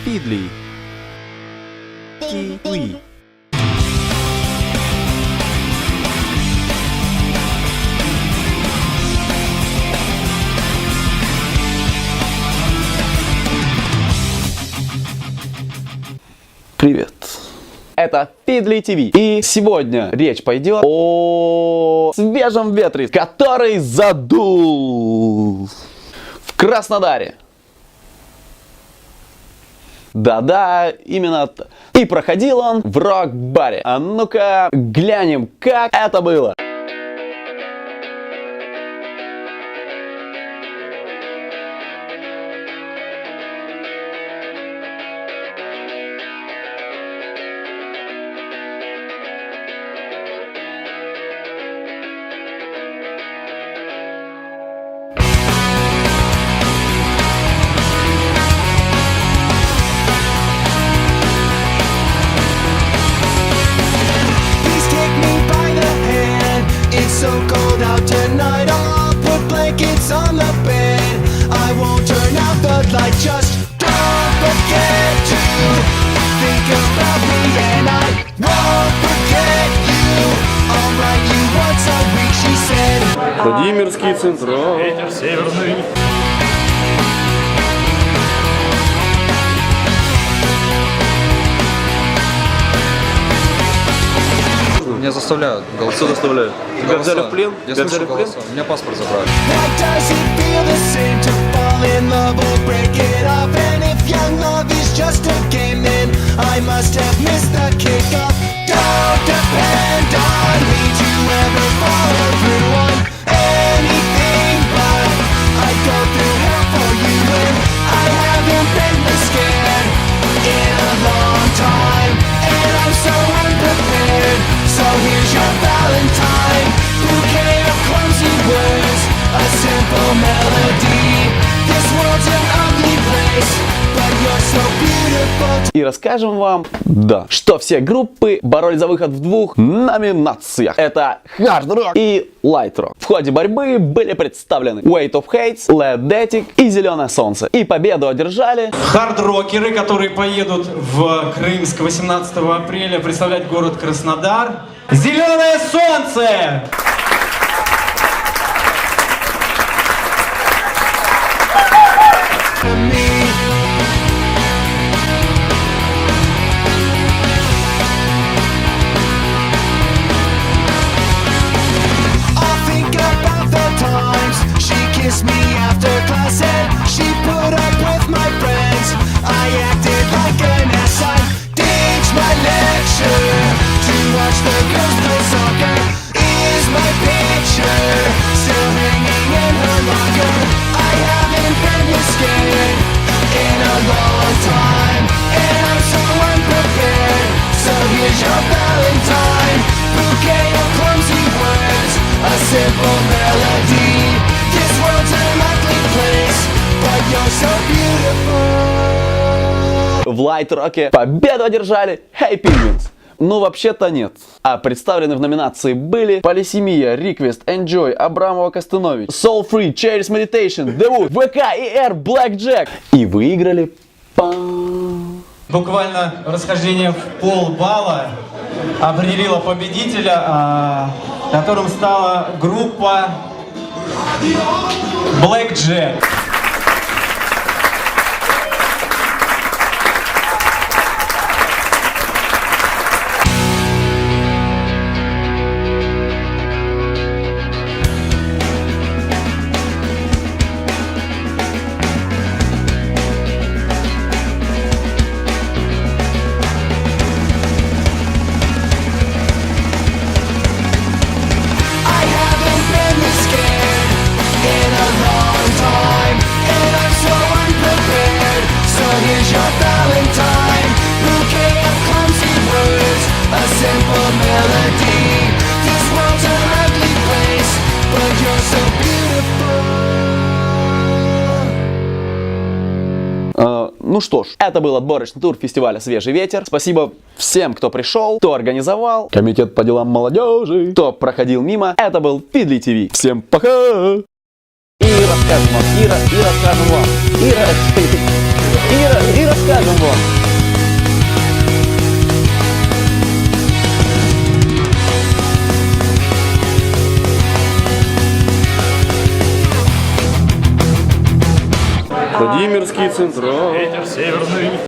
Фидли ТВ. Привет. Это Фидли ТВ. И сегодня речь пойдет о свежем ветре, который задул в Краснодаре. Да-да, именно так. И проходил он в рок-баре. А ну-ка глянем, как это было. So cold out tonight, I'll put blankets on the bed. I won't turn out the light, just don't forget to think about me, and I won't forget you. I'll write you once a week, she said. Владимирский Централ. Ветер северный. Меня заставляют голосовать. Что заставляют? Тебя взяли в плен? Я Тебя взяли слышу в плен? голоса. У меня паспорт забрали. Now does it feel the same to fall in love or break it up? And if young love is just a game, then I must have missed the kickoff. Don't depend on me to ever follow through on anything, but I go through hell for you, and I haven't been this scared in a long time, and I'm so unprepared. So here's your Valentine, bouquet of clumsy words, a simple melody. This world's an ugly place, but you're so beautiful. И расскажем вам, да, что все группы боролись за выход в двух номинациях. Это Hard Rock и Light Rock. В ходе борьбы были представлены Weight of Hate, Ledetic и Зеленое Солнце. И победу одержали Хард-рокеры, которые поедут в Крымск 18 апреля представлять город Краснодар. Зеленое солнце! I'll think about the times she kissed me after class and she put up with my friends. I acted like an ass. I ditched my lecture to watch the girls play soccer. Is my picture still hanging in her locker? I haven't been this scared in a long time, and I'm so unprepared. So here's your Valentine, bouquet of clumsy words, a simple melody. This world's an ugly place, but you're so beautiful. в Light Rock'е. Победу одержали Hey Penguins. Ну, вообще-то нет. А представлены в номинации были Полисемия, Request, Enjoy, Абрамова, Костынович, Soul Free, Chairs Meditation, The Wood, ВК и R, Blackjack. И выиграли Буквально расхождение в полбалла определило победителя, которым стала группа Blackjack. I haven't been this scared in a long time, and I'm so unprepared. So here's your Valentine, bouquet of clumsy words, a simple melody. This world's an ugly place, but you're so beautiful. Ну что ж, это был отборочный тур фестиваля «Свежий ветер». Спасибо всем, кто пришел, кто организовал, комитет по делам молодежи, кто проходил мимо. Это был Фидли ТВ. Всем пока! И расскажем вам, и расскажем вам, и расскажем. пойдем вон. Владимирский центр.